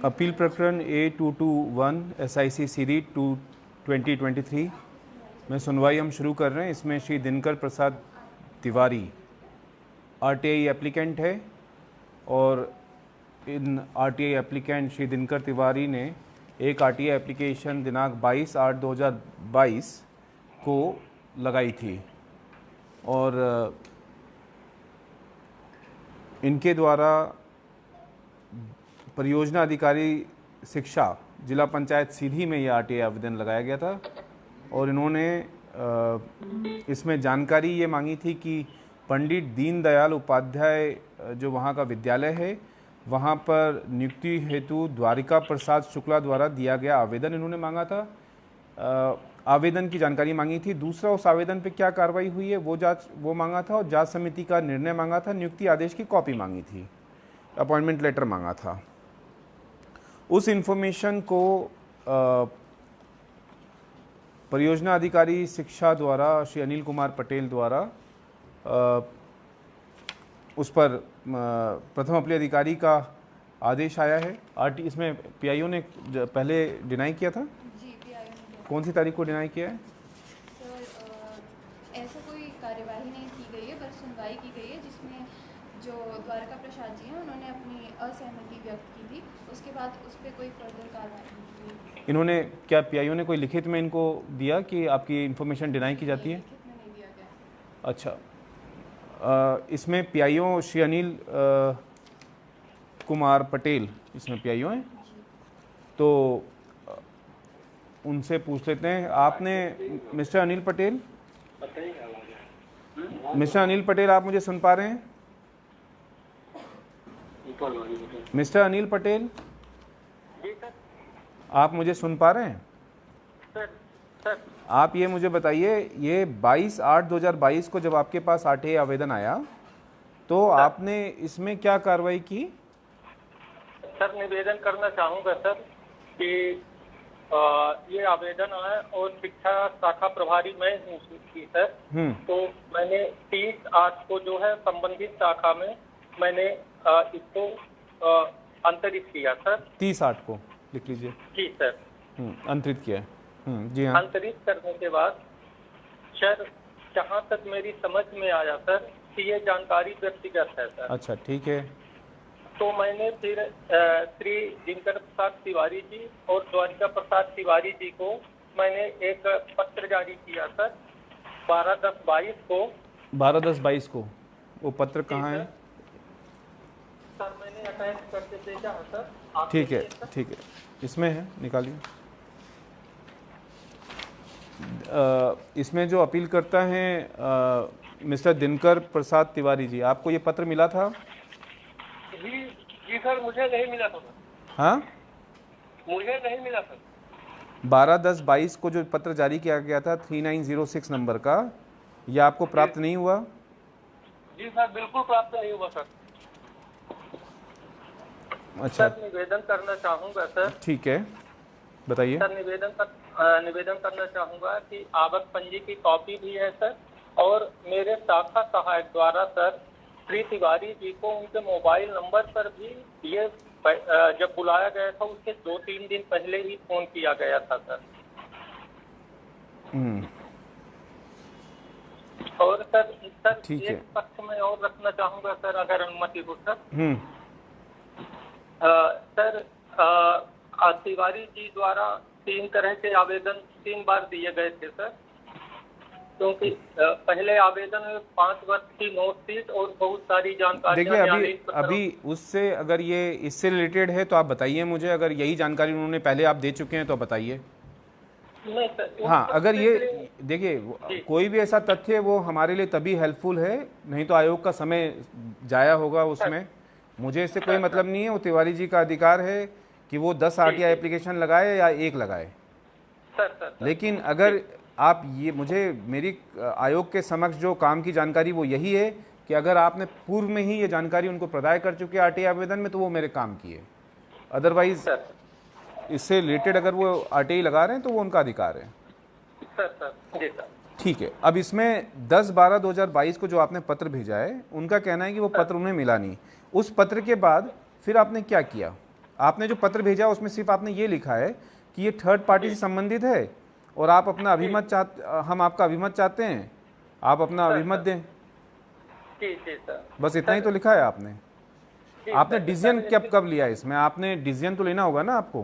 Appeal प्रकरण A221 SIC series 2023 में सुनवाई हम शुरू कर रहे हैं। इसमें श्री दिनकर प्रसाद तिवारी RTI एप्लीकेंट है और इन RTI एप्लीकेंट श्री दिनकर तिवारी ने एक RTI एप्लीकेशन दिनांक 22/8/2022 को लगाई थी और इनके द्वारा परियोजना अधिकारी शिक्षा जिला पंचायत सीधी में यह RTI आवेदन लगाया गया था और इन्होंने इसमें जानकारी ये मांगी थी कि पंडित दीनदयाल उपाध्याय जो वहाँ का विद्यालय है वहाँ पर नियुक्ति हेतु द्वारिका प्रसाद शुक्ला द्वारा दिया गया आवेदन इन्होंने मांगा था। आवेदन की जानकारी मांगी थी। दूसरा, उस आवेदन पे क्या कार्रवाई हुई है वो मांगा था और जांच समिति का निर्णय मांगा था। नियुक्ति आदेश की कॉपी मांगी थी, अपॉइंटमेंट लेटर मांगा था। उस इन्फॉर्मेशन को परियोजना अधिकारी शिक्षा द्वारा श्री अनिल कुमार पटेल द्वारा उस पर प्रथम अपील अधिकारी का आदेश आया है। इसमें PIO ने पहले डिनाई किया था। जी, PIO ने कौन सी तारीख को डिनाई किया है? सर, ऐसा कोई कार्यवाही नहीं की गई है, बस सुनवाई की गई है जिसमें जो द्वारका प्रसाद जी हैं उन्होंने अपनी असहमति व्यक्त की थी। उसके बाद उस पर कोई फर्दर कार्रवाई नहीं की। इन्होंने क्या PIO ने कोई लिखित में इनको दिया कि आपकी इन्फॉर्मेशन डिनाई की जाती है? लिखित में नहीं दिया गया। अच्छा, इसमें PIO श्री अनिल कुमार पटेल इसमें PIO हैं, तो उनसे पूछ लेते हैं। आपने मिस्टर अनिल पटेल आप मुझे सुन पा रहे हैं? मिस्टर अनिल पटेल, आप मुझे सुन पा रहे हैं? सर, आप ये मुझे बताइए, ये 22/8/2022 को जब आपके पास RTI आवेदन आया तो आपने इसमें क्या कार्रवाई की? सर, निवेदन करना चाहूँगा सर कि ये आवेदन आया और शिक्षा शाखा प्रभारी मैं हूँ की सर। तो मैंने 30/8 को जो है संबंधित शाखा में मैंने इसको अंतरित किया सर। 30/8 को लिख लीजिए। जी सर, अंतरित किया है। जी हाँ। अंतरित करने के बाद सर, जहाँ तक मेरी समझ में आया सर कि ये जानकारी व्यक्तिगत है सर। अच्छा, ठीक है। तो मैंने फिर श्री दिनकर प्रसाद तिवारी जी और द्वारिका प्रसाद तिवारी जी को मैंने एक पत्र जारी किया सर 12/10/22 को। 12/10/22 को वो पत्र कहाँ है? सर, मैंने अटैच करके भेजा है सर। ठीक है, ठीक है, इसमें है, निकालिए। इसमें जो अपील करता है मिस्टर दिनकर प्रसाद तिवारी जी, आपको ये पत्र मिला था? जी सर, मुझे नहीं मिला था। हाँ, मुझे नहीं मिला सर। 12/10/22 को जो पत्र जारी किया गया था 3906 नंबर का, ये आपको प्राप्त नहीं हुआ? जी सर, बिल्कुल प्राप्त नहीं हुआ सर। अच्छा, सर, निवेदन करना चाहूँगा सर। ठीक है, बताइए। सर, निवेदन करना चाहूँगा कि आवक पंजी की कॉपी भी है सर और मेरे शाखा सहायक द्वारा सर श्री तिवारी जी को उनके मोबाइल नंबर पर भी ये जब बुलाया गया था उसके 2-3 दिन पहले ही फोन किया गया था सर। और सर ठीक है। एक पक्ष में और रखना चाहूँगा सर, अगर अनुमति हो सर। सर, तिवारी जी द्वारा 3 तरह के आवेदन 3 बार दिए गए थे सर, क्योंकि पहले आवेदन में 5 वर्ष की नोट शीट और बहुत सारी जानकारी। देखिए, अभी उससे अगर ये इससे रिलेटेड है तो आप बताइए मुझे। अगर यही जानकारी उन्होंने पहले आप दे चुके हैं तो बताइए। नहीं सर। हाँ, अगर ये देखिए कोई भी ऐसा तथ्य है वो हमारे लिए तभी हेल्पफुल है, नहीं तो आयोग का समय जाया होगा उसमें। मुझे इससे कोई मतलब नहीं है। वो तिवारी जी का अधिकार है कि वो 10 RTI एप्लीकेशन लगाए या 1 लगाए। सर, लेकिन अगर आप ये मेरी आयोग के समक्ष जो काम की जानकारी वो यही है कि अगर आपने पूर्व में ही ये जानकारी उनको प्रदान कर चुके RTI आवेदन में तो वो मेरे काम की है। अदरवाइज इससे रिलेटेड अगर वो RTI लगा रहे हैं तो वो उनका अधिकार है। सर, जी सर। ठीक है। अब इसमें 10/12/2022 को जो आपने पत्र भेजा है, उनका कहना है कि वो पत्र उन्हें मिला नहीं। उस पत्र के बाद फिर आपने क्या किया? आपने जो पत्र भेजा उसमें सिर्फ आपने ये लिखा है कि ये थर्ड पार्टी से संबंधित है और आप अपना अभिमत हम आपका अभिमत चाहते हैं, आप अपना अभिमत दें। जी जी सर, बस इतना ही तो लिखा है आपने। आपने डिसीजन कब लिया इसमें? आपने डिसीजन तो लेना होगा ना आपको।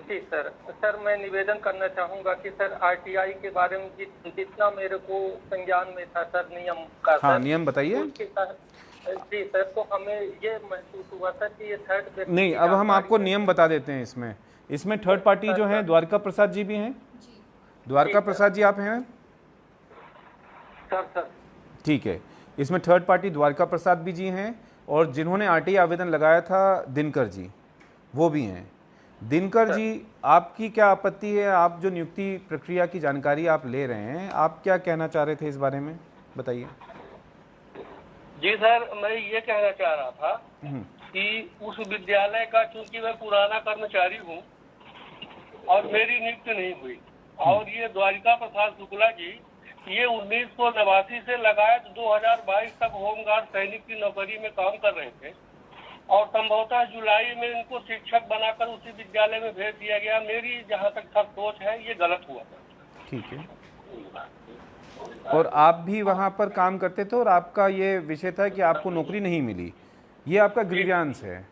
जी सर। सर मैं निवेदन करना चाहूंगा कि सर आरटीआई के बारे में जितना मेरे को संज्ञान में था सर नियम का, हाँ सर, नियम बताइए। जी सर, तो हमें ये महसूस हुआ सर कि ये थर्ड व्यक्ति नहीं, अब हम आपको नियम बता देते हैं। इसमें थर्ड पार्टी जो है द्वारका प्रसाद जी भी हैं। द्वारका प्रसाद जी आप हैं सर? ठीक है, इसमें थर्ड पार्टी द्वारका प्रसाद भी जी हैं और जिन्होंने आरटीआई आवेदन लगाया था दिनकर जी, वो भी हैं। दिनकर जी, आपकी क्या आपत्ति है? आप जो नियुक्ति प्रक्रिया की जानकारी आप ले रहे हैं, आप क्या कहना चाह रहे थे इस बारे में, बताइए। जी सर, मैं ये कहना चाह रहा था कि उस विद्यालय का, चूंकि मैं पुराना कर्मचारी हूँ और मेरी नियुक्ति नहीं हुई, और ये द्वारिका प्रसाद शुक्ला जी ये 1989 से लगाए 2022 तक होमगार्ड सैनिक की नौकरी में काम कर रहे थे और संभवतः जुलाई में इनको शिक्षक बनाकर उसी विद्यालय में भेज दिया गया। मेरी जहाँ तक सब सोच है ये गलत हुआ था। ठीक है, और आप भी वहाँ पर काम करते थे और आपका ये विषय था कि आपको नौकरी नहीं मिली, ये आपका ग्रीवांस है,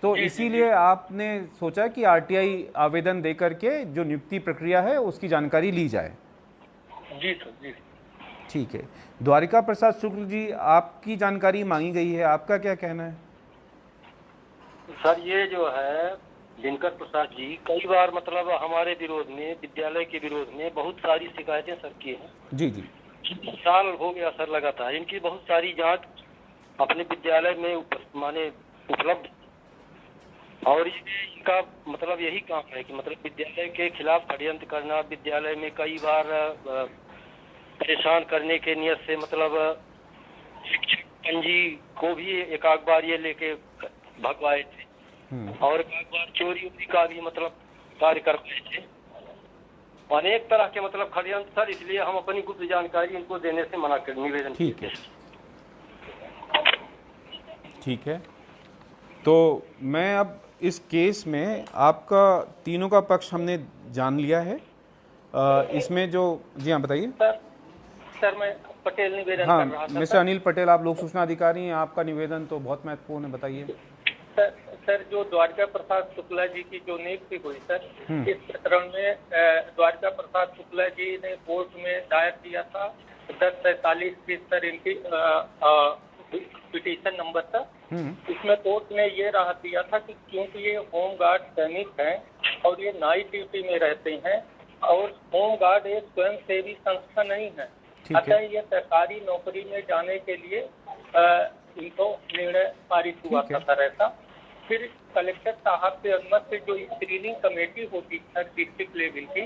तो इसीलिए आपने सोचा कि आरटीआई आवेदन दे करके जो नियुक्ति प्रक्रिया है उसकी जानकारी ली जाए। जी सर, जी। ठीक है, द्वारिका प्रसाद शुक्ल जी, आपकी जानकारी मांगी गई है, आपका क्या कहना है? सर ये जो है दिनकर प्रसाद जी कई बार मतलब हमारे विरोध में, विद्यालय के विरोध में बहुत सारी शिकायतें सर की हैं। जी जी। साल हो गया सर लगातार इनकी बहुत सारी जांच अपने विद्यालय में माने उपलब्ध, और इनका मतलब यही काम है कि मतलब विद्यालय के खिलाफ षड्यंत्र करना, विद्यालय में कई बार परेशान करने के नियत से मतलब शिक्षक पंजी को भी एक आध बार ये लेके भगवाए थे और एक बार चोरी का भी मतलब कार्य करवाए थे। अनेक तरह के मतलब षड्यंत्र सर, इसलिए हम अपनी गुप्त जानकारी इनको देने से मना कर निवेदन ठीक है। ठीक है, तो मैं अब इस केस में आपका तीनों का पक्ष हमने जान लिया है। इसमें जो, जी हाँ बताइए। सर मैं पटेल निवेदन हाँ, कर रहा था। मिस्टर अनिल पटेल, आप लोक सूचना अधिकारी हैं, आपका निवेदन तो बहुत महत्वपूर्ण है, बताइए। सर जो द्वारिका प्रसाद शुक्ला जी की जो नियुक्ति हुई सर, इस प्रकरण में द्वारिका प्रसाद शुक्ला जी ने कोर्ट में दायर किया था 1047 की सर इनकी पिटीशन नंबर था। इसमें कोर्ट ने ये राहत दिया था कि क्योंकि ये होमगार्ड सैनिक हैं और ये नाइट ड्यूटी में रहते हैं और होमगार्ड एक स्वयंसेवी संस्था नहीं है, अतः ये सरकारी नौकरी में जाने के लिए इनको निर्णय पारित हुआ था सर ऐसा। फिर कलेक्टर साहब के अनुमति से जो स्क्रीनिंग कमेटी होती है डिस्ट्रिक्ट लेवल की,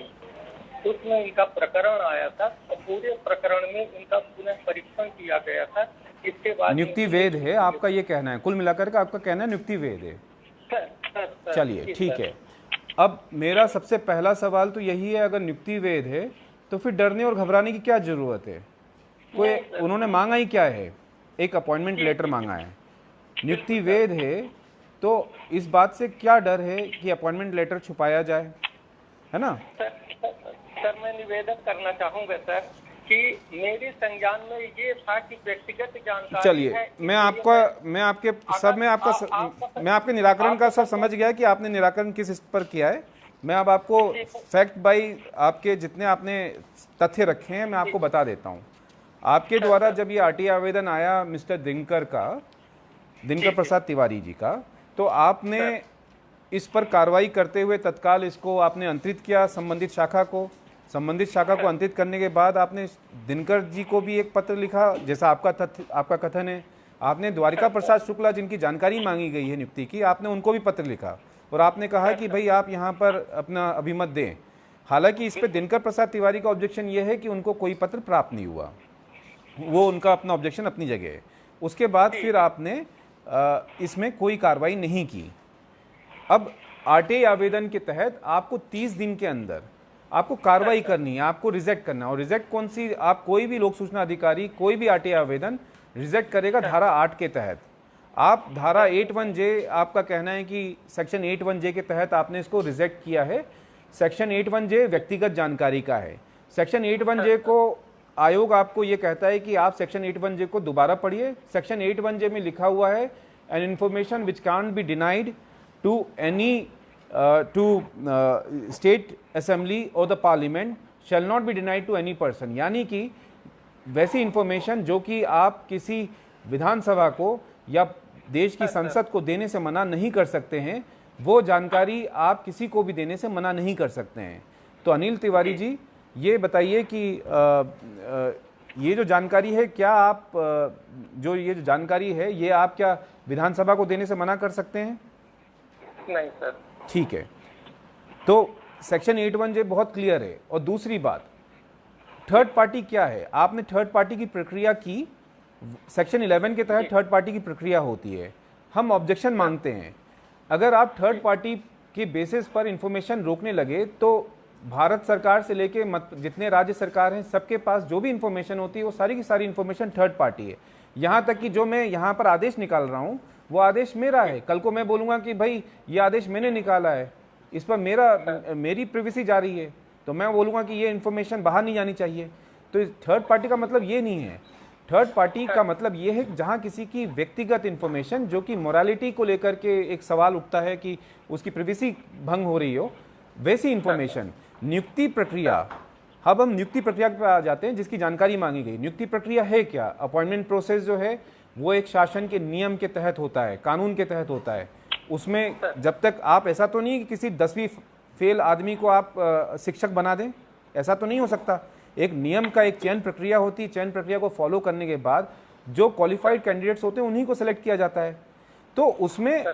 उसमें इनका प्रकरण आया था और पूरे प्रकरण में इनका पुनः परीक्षण किया गया था। इसके बाद नियुक्ति वैध है, आपका ये कहना है, कुल मिलाकर का आपका कहना है नियुक्ति वैध है। चलिए ठीक है, अब मेरा सबसे पहला सवाल तो यही है, अगर नियुक्ति वैध है तो फिर डरने और घबराने की क्या जरूरत है? कोई उन्होंने मांगा ही क्या है? एक अपॉइंटमेंट लेटर मांगा है। नियुक्ति वैध है तो इस बात से क्या डर है कि अपॉइंटमेंट लेटर छुपाया जाए, है ना? सर मैं निवेदन करना चाहूंगा सर कि मेरे संज्ञान में ये था कि व्यक्तिगत जानकारी। चलिए, मैं आपके निराकरण का सब समझ गया कि आपने निराकरण किस स्तर पर किया है। मैं अब आपको फैक्ट बाई आपके जितने आपने तथ्य रखे हैं मैं आपको बता देता हूँ। आपके द्वारा जब ये आरटीआई आवेदन आया मिस्टर दिनकर प्रसाद तिवारी जी का, तो आपने इस पर कार्रवाई करते हुए तत्काल इसको आपने अंतरित किया संबंधित शाखा को अंतरित करने के बाद आपने दिनकर जी को भी एक पत्र लिखा, जैसा आपका कथन है। आपने द्वारिका प्रसाद शुक्ला जिनकी जानकारी मांगी गई है नियुक्ति की, आपने उनको भी पत्र लिखा और आपने कहा कि भाई आप यहाँ पर अपना अभिमत दें। हालांकि इस पर दिनकर प्रसाद तिवारी का ऑब्जेक्शन ये है कि उनको कोई पत्र प्राप्त नहीं हुआ, वो उनका अपना ऑब्जेक्शन अपनी जगह है। उसके बाद फिर आपने इसमें कोई कार्रवाई नहीं की। अब आरटीआई आवेदन के तहत आपको 30 दिन के अंदर आपको कार्रवाई करनी है, आपको रिजेक्ट करना है। और रिजेक्ट कौन सी? आप कोई भी लोक सूचना अधिकारी कोई भी आरटीआई आवेदन रिजेक्ट करेगा धारा 8 के तहत। आप धारा 81J, आपका कहना है कि सेक्शन 81J के तहत आपने इसको रिजेक्ट किया है। सेक्शन 81J व्यक्तिगत जानकारी का है। सेक्शन 81J को आयोग आपको ये कहता है कि आप सेक्शन 81J को दोबारा पढ़िए। सेक्शन 81J में लिखा हुआ है, an information which can't be denied to any state assembly or the parliament shall not be denied to any person. यानी कि वैसी इंफॉर्मेशन जो कि आप किसी विधानसभा को या देश की संसद को देने से मना नहीं कर सकते हैं, वो जानकारी आप किसी को भी देने से मना नहीं कर सकते हैं। तो अनिल तिवारी जी, ये बताइए कि ये जो जानकारी है, क्या आप ये जो जानकारी है ये आप क्या विधानसभा को देने से मना कर सकते हैं? नहीं सर। ठीक है, तो सेक्शन 81J बहुत क्लियर है। और दूसरी बात, थर्ड पार्टी क्या है? आपने थर्ड पार्टी की प्रक्रिया की। सेक्शन 11 के तहत थर्ड पार्टी की प्रक्रिया होती है। हम ऑब्जेक्शन मांगते हैं। अगर आप थर्ड पार्टी के बेसिस पर इंफॉर्मेशन रोकने लगे तो भारत सरकार से लेके जितने राज्य सरकार हैं, सबके पास जो भी इंफॉर्मेशन होती है वो सारी की सारी इंफॉर्मेशन थर्ड पार्टी है। यहाँ तक कि जो मैं यहाँ पर आदेश निकाल रहा हूँ वो आदेश मेरा है। कल को मैं बोलूँगा कि भाई ये आदेश मैंने निकाला है, इस पर मेरी प्रिवेसी जा रही है, तो मैं बोलूँगा कि ये इन्फॉर्मेशन बाहर नहीं जानी चाहिए। तो थर्ड पार्टी का मतलब ये नहीं है। थर्ड पार्टी का मतलब ये है कि जहाँ किसी की व्यक्तिगत इन्फॉर्मेशन जो कि मोरालिटी को लेकर के एक सवाल उठता है कि उसकी प्रिवेसी भंग हो रही हो, वैसी इन्फॉर्मेशन। नियुक्ति प्रक्रिया, अब हम नियुक्ति प्रक्रिया पर आ जाते हैं जिसकी जानकारी मांगी गई। नियुक्ति प्रक्रिया है क्या? अपॉइंटमेंट प्रोसेस जो है वो एक शासन के नियम के तहत होता है, कानून के तहत होता है। उसमें जब तक आप, ऐसा तो नहीं कि किसी 10वीं फेल आदमी को आप शिक्षक बना दें, ऐसा तो नहीं हो सकता। एक नियम का एक चयन प्रक्रिया होती है। चयन प्रक्रिया को फॉलो करने के बाद जो क्वालिफाइड कैंडिडेट्स होते हैं उन्हीं को सेलेक्ट किया जाता है। तो उसमें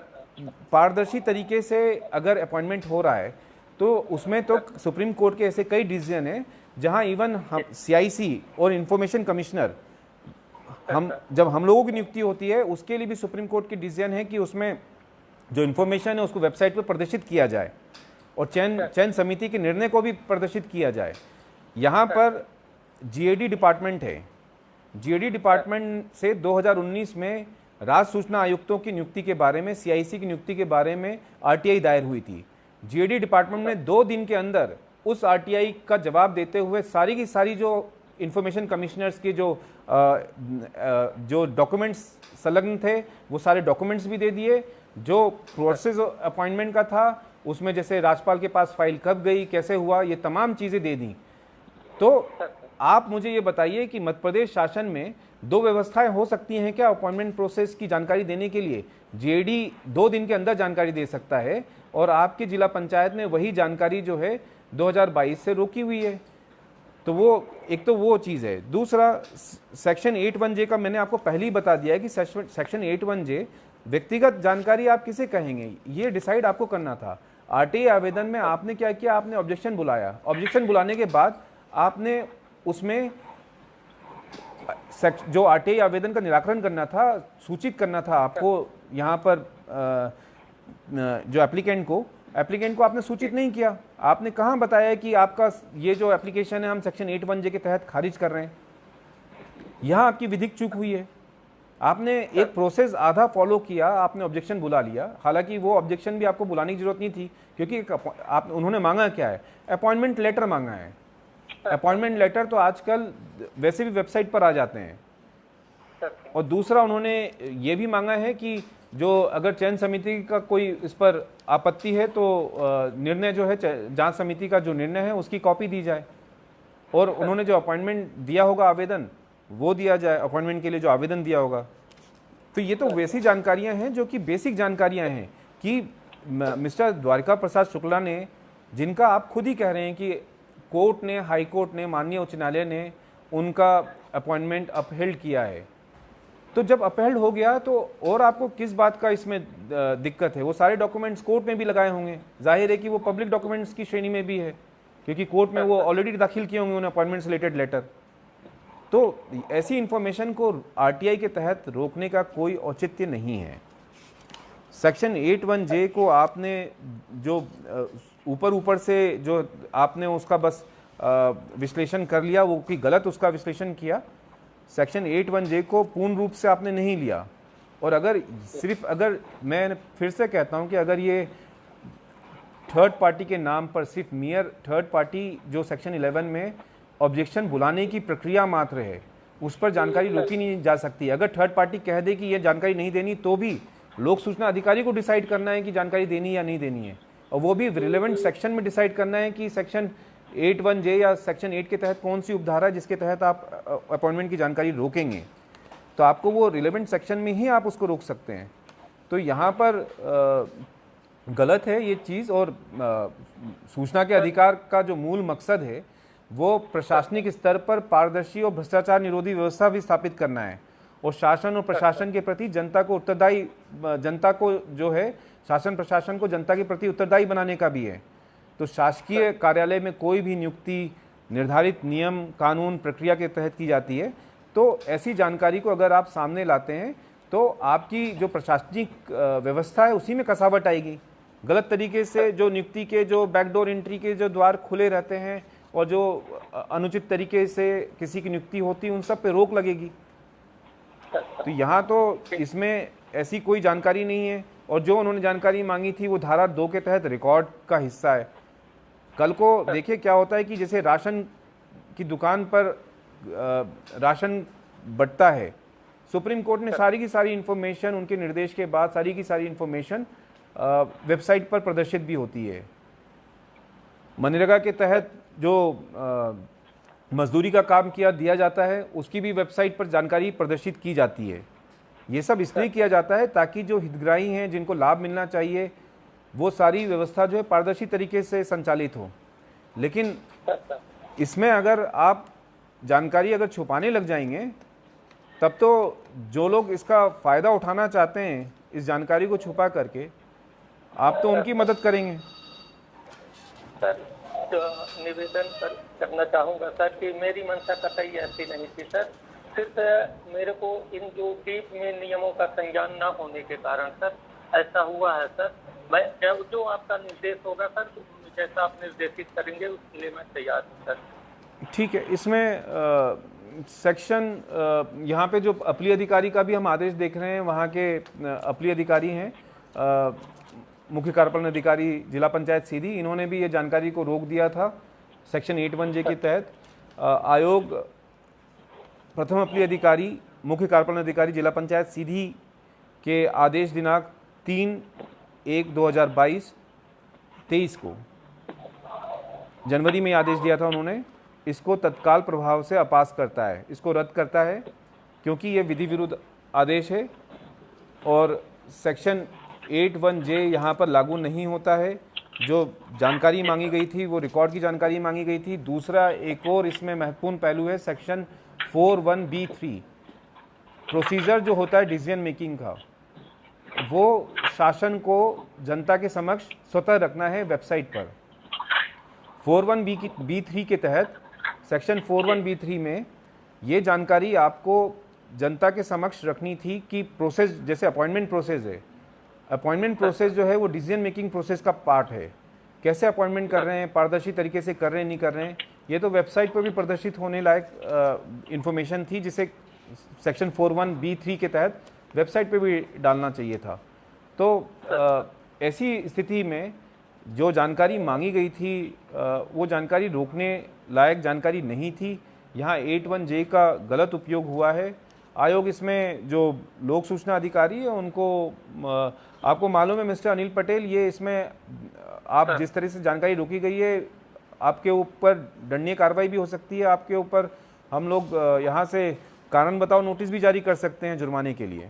पारदर्शी तरीके से अगर अपॉइंटमेंट हो रहा है तो उसमें तो सुप्रीम कोर्ट के ऐसे कई डिसीजन हैं जहां इवन CIC और इंफॉर्मेशन कमिश्नर, जब हम लोगों की नियुक्ति होती है उसके लिए भी सुप्रीम कोर्ट की डिसीजन है कि उसमें जो इन्फॉर्मेशन है उसको वेबसाइट पर प्रदर्शित किया जाए और चयन समिति के निर्णय को भी प्रदर्शित किया जाए। यहाँ पर GAD डिपार्टमेंट है। GAD डिपार्टमेंट से 2019 में राज्य सूचना आयुक्तों की नियुक्ति के बारे में, CIC की नियुक्ति के बारे में RTI दायर हुई थी। GAD डिपार्टमेंट ने 2 दिन के अंदर उस RTI का जवाब देते हुए सारी की सारी जो इंफॉर्मेशन कमिश्नर्स के जो डॉक्यूमेंट्स संलग्न थे वो सारे डॉक्यूमेंट्स भी दे दिए। जो प्रोसेस अपॉइंटमेंट का था उसमें जैसे राज्यपाल के पास फाइल कब गई, कैसे हुआ, ये तमाम चीज़ें दे दी। तो आप मुझे ये बताइए कि मध्य प्रदेश शासन में 2 व्यवस्थाएं हो सकती हैं क्या अपॉइंटमेंट प्रोसेस की जानकारी देने के लिए? GAD 2 दिन के अंदर जानकारी दे सकता है और आपकी जिला पंचायत में वही जानकारी जो है 2022 से रोकी हुई है। तो वो एक तो वो चीज़ है। दूसरा, सेक्शन 81J का मैंने आपको पहले ही बता दिया है कि सेक्शन 81J व्यक्तिगत जानकारी आप किसे कहेंगे ये डिसाइड आपको करना था। RTI आवेदन में आपने क्या किया? आपने ऑब्जेक्शन बुलाया। ऑब्जेक्शन बुलाने के बाद आपने उसमें जो RTI आवेदन का निराकरण करना था, सूचित करना था आपको, यहाँ पर जो एप्लीकेंट को आपने सूचित नहीं किया। आपने कहाँ बताया कि आपका ये जो एप्लीकेशन है हम सेक्शन 81J के तहत खारिज कर रहे हैं? यहाँ आपकी विधिक चूक हुई है। आपने एक प्रोसेस आधा फॉलो किया, आपने ऑब्जेक्शन बुला लिया। हालांकि वो ऑब्जेक्शन भी आपको बुलाने की जरूरत नहीं थी क्योंकि उन्होंने मांगा क्या है? अपॉइंटमेंट लेटर मांगा है। अपॉइंटमेंट लेटर तो आजकल वैसे भी वेबसाइट पर आ जाते हैं। और दूसरा, उन्होंने ये भी मांगा है कि जो अगर चयन समिति का कोई इस पर आपत्ति है तो निर्णय जो है, जांच समिति का जो निर्णय है उसकी कॉपी दी जाए और उन्होंने जो अपॉइंटमेंट दिया होगा आवेदन वो दिया जाए, अपॉइंटमेंट के लिए जो आवेदन दिया होगा। तो ये तो वैसी जानकारियां हैं जो कि बेसिक जानकारियां हैं कि मिस्टर द्वारिका प्रसाद शुक्ला ने, जिनका आप खुद ही कह रहे हैं कि कोर्ट ने, हाई कोर्ट ने, माननीय उच्च न्यायालय ने उनका अपॉइंटमेंट अपहेल्ड किया है। तो जब अपहेल्ड हो गया तो और आपको किस बात का इसमें दिक्कत है? वो सारे डॉक्यूमेंट्स कोर्ट में भी लगाए होंगे, जाहिर है कि वो पब्लिक डॉक्यूमेंट्स की श्रेणी में भी है क्योंकि कोर्ट में वो ऑलरेडी दाखिल किए होंगे उन्हें अपॉइंटमेंट रिलेटेड लेटर। तो ऐसी इंफॉर्मेशन को RTI के तहत रोकने का कोई औचित्य नहीं है। सेक्शन 81J को आपने जो ऊपर से जो आपने उसका बस विश्लेषण कर लिया, वो कि गलत उसका विश्लेषण किया। सेक्शन 81J को पूर्ण रूप से आपने नहीं लिया। और अगर मैं फिर से कहता हूं कि अगर ये थर्ड पार्टी के नाम पर सिर्फ मियर थर्ड पार्टी जो सेक्शन 11 में ऑब्जेक्शन बुलाने की प्रक्रिया मात्र है, उस पर जानकारी रोकी नहीं जा सकती। अगर थर्ड पार्टी कह दे कि ये जानकारी नहीं देनी, तो भी लोक सूचना अधिकारी को डिसाइड करना है कि जानकारी देनी या नहीं देनी है, और वो भी रिलेवेंट सेक्शन में डिसाइड करना है कि सेक्शन 81J या सेक्शन 8 के तहत कौन सी उपधारा है जिसके तहत आप अपॉइंटमेंट की जानकारी रोकेंगे। तो आपको वो रिलेवेंट सेक्शन में ही आप उसको रोक सकते हैं। तो यहाँ पर गलत है ये चीज़, और सूचना के अधिकार का जो मूल मकसद है वो प्रशासनिक स्तर पर पारदर्शी और भ्रष्टाचार निरोधी व्यवस्था भी स्थापित करना है, और शासन और प्रशासन के प्रति जनता को उत्तरदायी, जनता को जो है शासन प्रशासन को जनता के प्रति उत्तरदायी बनाने का भी है। तो शासकीय कार्यालय में कोई भी नियुक्ति निर्धारित नियम कानून प्रक्रिया के तहत की जाती है, तो ऐसी जानकारी को अगर आप सामने लाते हैं तो आपकी जो प्रशासनिक व्यवस्था है उसी में कसावट आएगी। गलत तरीके से जो नियुक्ति के जो बैकडोर एंट्री के जो द्वार खुले रहते हैं और जो अनुचित तरीके से किसी की नियुक्ति होती है, उन सब पे रोक लगेगी। तो यहाँ तो इसमें ऐसी कोई जानकारी नहीं है, और जो उन्होंने जानकारी मांगी थी वो धारा 2 के तहत रिकॉर्ड का हिस्सा है। कल को देखिए क्या होता है कि जैसे राशन की दुकान पर राशन बंटता है, सुप्रीम कोर्ट ने सारी की सारी इन्फॉर्मेशन उनके निर्देश के बाद सारी की सारी इन्फॉर्मेशन वेबसाइट पर प्रदर्शित भी होती है। मनरेगा के तहत जो मजदूरी का काम दिया जाता है उसकी भी वेबसाइट पर जानकारी प्रदर्शित की जाती है। ये सब इसलिए किया जाता है ताकि जो हितग्राही हैं जिनको लाभ मिलना चाहिए वो सारी व्यवस्था जो है पारदर्शी तरीके से संचालित हो। लेकिन इसमें अगर आप जानकारी अगर छुपाने लग जाएंगे तब तो जो लोग इसका फ़ायदा उठाना चाहते हैं इस जानकारी को छुपा करके, आप तो उनकी मदद करेंगे। सर निवेदन करना चाहूँगा सर कि मेरी मंशा कतई ऐसी नहीं थी सर, सिर्फ मेरे को इन जो डीप में नियमों का संज्ञान न होने के कारण सर ऐसा हुआ है सर। मैं जो आपका निर्देश होगा सर, जैसा आप निर्देशित करेंगे उसके लिए मैं तैयार हूँ सर। ठीक है, इसमें सेक्शन यहाँ पे जो अपील अधिकारी का भी हम आदेश देख रहे हैं, वहाँ के अपील अधिकारी हैं मुख्य कार्यपालन अधिकारी जिला पंचायत सीधी, इन्होंने भी ये जानकारी को रोक दिया था सेक्शन 81J के तहत। आयोग प्रथम अपील अधिकारी मुख्य कार्यपालन अधिकारी जिला पंचायत सीधी के आदेश दिनांक 3/1/2022 को जनवरी में आदेश दिया था उन्होंने, इसको तत्काल प्रभाव से अपास करता है, इसको रद्द करता है क्योंकि ये विधि विरुद्ध आदेश है और सेक्शन 81J यहाँ पर लागू नहीं होता है। जो जानकारी मांगी गई थी वो रिकॉर्ड की जानकारी मांगी गई थी। दूसरा एक और इसमें महत्वपूर्ण पहलू है सेक्शन 41B3 प्रोसीजर जो होता है डिसीजन मेकिंग का, वो शासन को जनता के समक्ष स्वतः रखना है वेबसाइट पर। 41B3 के तहत सेक्शन 41B3 में ये जानकारी आपको जनता के समक्ष रखनी थी कि प्रोसेस जैसे अपॉइंटमेंट प्रोसेस है, अपॉइंटमेंट प्रोसेस जो है वो डिसीजन मेकिंग प्रोसेस का पार्ट है। कैसे अपॉइंटमेंट कर रहे हैं, पारदर्शी तरीके से कर रहे हैं नहीं कर रहे हैं, ये तो वेबसाइट पर भी प्रदर्शित होने लायक इन्फॉर्मेशन थी जिसे सेक्शन 41B3 के तहत वेबसाइट पे भी डालना चाहिए था। तो ऐसी स्थिति में जो जानकारी मांगी गई थी वो जानकारी रोकने लायक जानकारी नहीं थी। यहाँ 81J का गलत उपयोग हुआ है। आयोग इसमें जो लोक सूचना अधिकारी है उनको आपको मालूम है मिस्टर अनिल पटेल, ये इसमें आप जिस तरह से जानकारी रोकी गई है आपके ऊपर दंडनीय कार्रवाई भी हो सकती है। आपके ऊपर हम लोग यहाँ से कारण बताओ नोटिस भी जारी कर सकते हैं जुर्माने के लिए।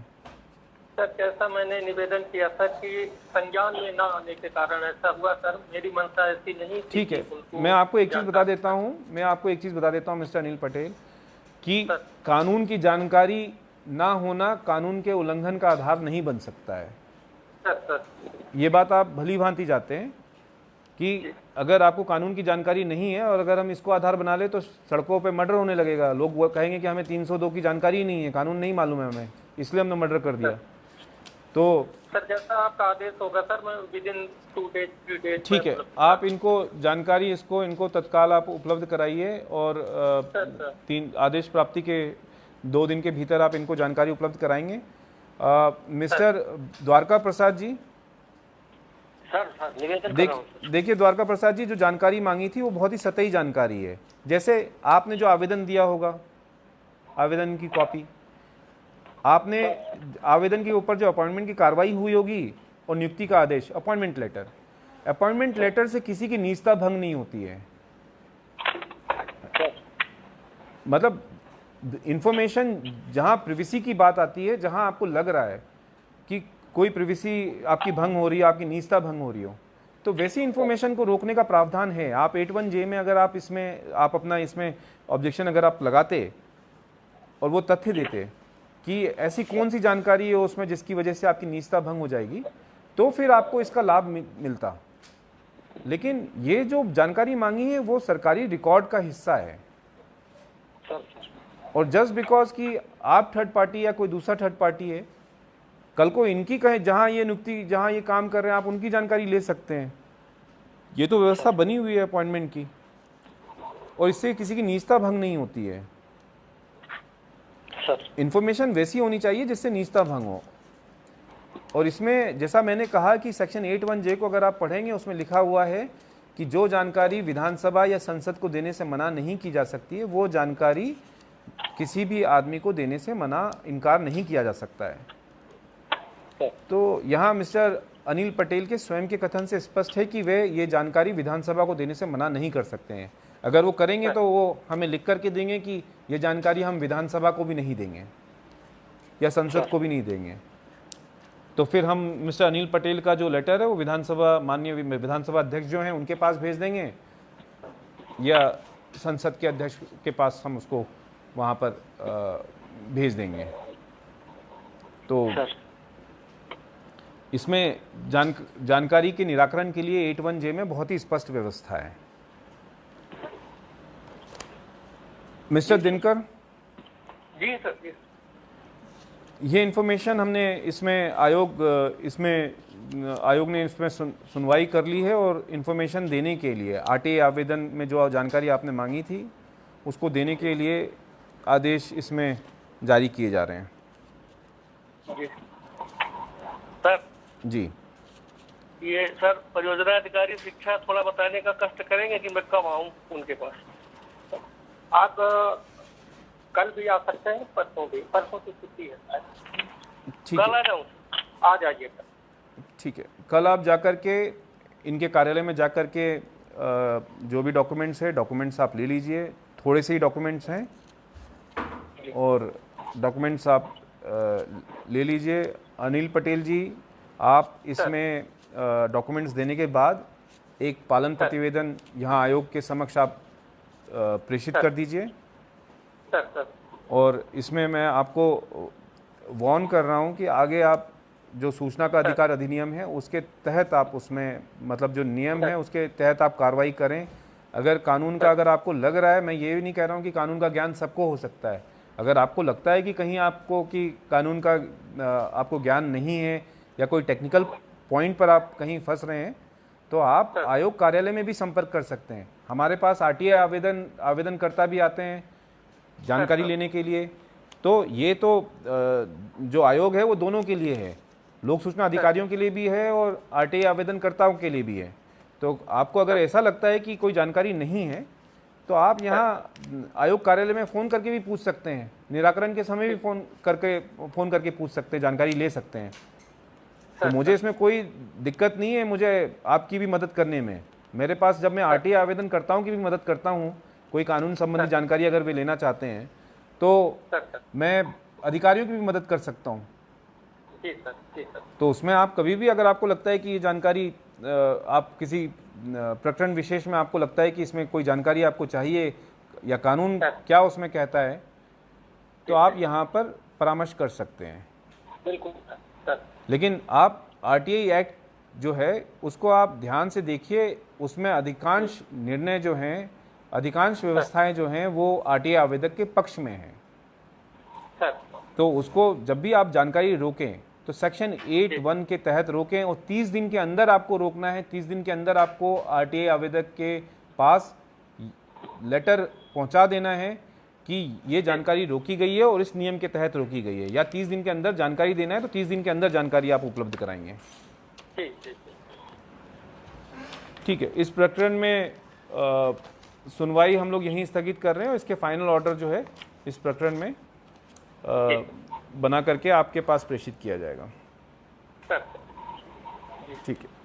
सर कैसा मैंने निवेदन किया था कि संज्ञान में ना आने के कारण ऐसा हुआ सर, मेरी मंशा ऐसी नहीं थी। ठीक है, मैं आपको एक चीज़ बता देता हूँ मिस्टर अनिल पटेल कि कानून की जानकारी ना होना कानून के उल्लंघन का आधार नहीं बन सकता है। सर ये बात आप भली भांति जाते हैं कि अगर आपको कानून की जानकारी नहीं है और अगर हम इसको आधार बना ले तो सड़कों पे मर्डर होने लगेगा। लोग वो कहेंगे कि हमें 302 की जानकारी ही नहीं है, कानून नहीं मालूम है हमें, इसलिए हमने मर्डर कर दिया। तो सर जैसा आपका आदेश होगा सर, मैं विदिन 2 डेज 3 डेज। ठीक है, आप इनको जानकारी इनको तत्काल आप उपलब्ध कराइए और आदेश प्राप्ति के 2 दिन के भीतर आप इनको जानकारी उपलब्ध कराएंगे मिस्टर द्वारका प्रसाद जी, सर निवेदन कर रहा हूँ। देखिए द्वारका प्रसाद जी, जो जानकारी मांगी थी वो बहुत ही सतही जानकारी है। जैसे आपने जो आवेदन दिया होगा, आवेदन की कॉपी, आपने आवेदन के ऊपर जो अपॉइंटमेंट की कार्रवाई हुई होगी और नियुक्ति का आदेश, अपॉइंटमेंट लेटर से किसी की निजता भंग नहीं होती है। मतलब इंफॉर्मेशन जहां प्रिवेसी की बात आती है, जहां आपको लग रहा है कि कोई प्रिवेसी आपकी भंग हो रही है, आपकी निजता भंग हो रही हो, तो वैसी इंफॉर्मेशन को रोकने का प्रावधान है। आप 81J में अगर आप अपना इसमें ऑब्जेक्शन अगर आप लगाते और वो तथ्य देते कि ऐसी कौन सी जानकारी है उसमें जिसकी वजह से आपकी निजता भंग हो जाएगी, तो फिर आपको इसका लाभ मिलता। लेकिन ये जो जानकारी मांगी है वो सरकारी रिकॉर्ड का हिस्सा है, और जस्ट बिकॉज कि आप थर्ड पार्टी या कोई दूसरा थर्ड पार्टी है, कल को इनकी कहे जहां ये नियुक्ति, जहां ये काम कर रहे हैं, आप उनकी जानकारी ले सकते हैं। ये तो व्यवस्था बनी हुई है अपॉइंटमेंट की, और इससे किसी की निजता भंग नहीं होती है। इंफॉर्मेशन वैसी होनी चाहिए जिससे निजता भंग हो। और इसमें जैसा मैंने कहा कि सेक्शन 81J को अगर आप पढ़ेंगे, उसमें लिखा हुआ है कि जो जानकारी विधानसभा या संसद को देने से मना नहीं की जा सकती है, वो जानकारी किसी भी आदमी को देने से इनकार नहीं किया जा सकता है। तो यहाँ मिस्टर अनिल पटेल के स्वयं के कथन से स्पष्ट है कि वे ये जानकारी विधानसभा को देने से मना नहीं कर सकते हैं। अगर वो करेंगे तो वो हमें लिख करके देंगे कि ये जानकारी हम विधानसभा को भी नहीं देंगे या संसद को भी नहीं देंगे। तो फिर हम मिस्टर अनिल पटेल का जो लेटर है वो माननीय विधानसभा अध्यक्ष जो हैं उनके पास भेज देंगे, या संसद के अध्यक्ष के पास हम उसको वहाँ पर भेज देंगे। तो इसमें जानकारी के निराकरण के लिए 81J में बहुत ही स्पष्ट व्यवस्था है। मिस्टर दिनकर जी सर, जी। ये इन्फॉर्मेशन हमने आयोग ने इसमें सुनवाई कर ली है, और इन्फॉर्मेशन देने के लिए RTA आवेदन में जो जानकारी आपने मांगी थी उसको देने के लिए आदेश इसमें जारी किए जा रहे हैं। जी सर। जी, ये सर परियोजना अधिकारी शिक्षा थोड़ा बताने का कष्ट करेंगे कि मैं कब आऊँ उनके पास। आप कल भी आ सकते हैं, परसों की छुट्टी है। ठीक कल आ है, जाऊँ? आ जाइए। ठीक है। कल आप जाकर के इनके कार्यालय में जाकर के जो भी डॉक्यूमेंट्स आप ले लीजिए। थोड़े से ही डॉक्यूमेंट्स हैं, और डॉक्यूमेंट्स आप ले लीजिए। अनिल पटेल जी, आप इसमें डॉक्यूमेंट्स देने के बाद एक पालन प्रतिवेदन यहाँ आयोग के समक्ष आप प्रेषित कर दीजिए। सर। और इसमें मैं आपको वार्न कर रहा हूँ कि आगे आप जो सूचना का अधिकार अधिनियम है उसके तहत आप उसमें, मतलब जो नियम है उसके तहत आप कार्रवाई करें। अगर कानून का अगर आपको लग रहा है, मैं ये भी नहीं कह रहा हूँ कि कानून का ज्ञान सबको हो सकता है, अगर आपको लगता है कि कहीं आपको कि कानून का आपको ज्ञान नहीं है या कोई टेक्निकल पॉइंट पर आप कहीं फंस रहे हैं, तो आप आयोग कार्यालय में भी संपर्क कर सकते हैं। हमारे पास RTA आवेदनकर्ता भी आते हैं जानकारी लेने के लिए। तो ये तो जो आयोग है वो दोनों के लिए है, लोक सूचना अधिकारियों के लिए भी है और RTA आवेदनकर्ताओं के लिए भी है। तो आपको अगर ऐसा लगता है कि कोई जानकारी नहीं है, तो आप यहाँ आयोग कार्यालय में फ़ोन करके भी पूछ सकते हैं, निराकरण के समय भी फ़ोन करके पूछ सकते हैं, जानकारी ले सकते हैं। तो मुझे इसमें कोई दिक्कत नहीं है, मुझे आपकी भी मदद करने में। मेरे पास जब मैं RTA आवेदनकर्ताओं की भी मदद करता हूँ, कोई कानून संबंधी जानकारी अगर वे लेना चाहते हैं, तो मैं अधिकारियों की भी मदद कर सकता हूँ। तो उसमें आप कभी भी अगर आपको लगता है कि ये जानकारी आप किसी प्रकरण विशेष में आपको लगता है कि इसमें कोई जानकारी आपको चाहिए या कानून क्या उसमें कहता है, तो आप यहाँ पर परामर्श कर सकते हैं। बिल्कुल। लेकिन आप RTA एक्ट जो है उसको आप ध्यान से देखिए, उसमें अधिकांश निर्णय जो हैं, अधिकांश व्यवस्थाएं जो हैं वो RTA आवेदक के पक्ष में हैं। तो उसको जब भी आप जानकारी रोकें तो सेक्शन 8(1) के तहत रोकें, और 30 दिन के अंदर आपको रोकना है। 30 दिन के अंदर आपको RTA आवेदक के पास लेटर पहुंचा देना है कि ये जानकारी रोकी गई है और इस नियम के तहत रोकी गई है, या 30 दिन के अंदर जानकारी देना है तो 30 दिन के अंदर जानकारी आप उपलब्ध कराएंगे। ठीक ठीक ठीक है, इस प्रकरण में सुनवाई हम लोग यहीं स्थगित कर रहे हैं और इसके फाइनल ऑर्डर जो है इस प्रकरण में बना करके आपके पास प्रेषित किया जाएगा। सर। ठीक है।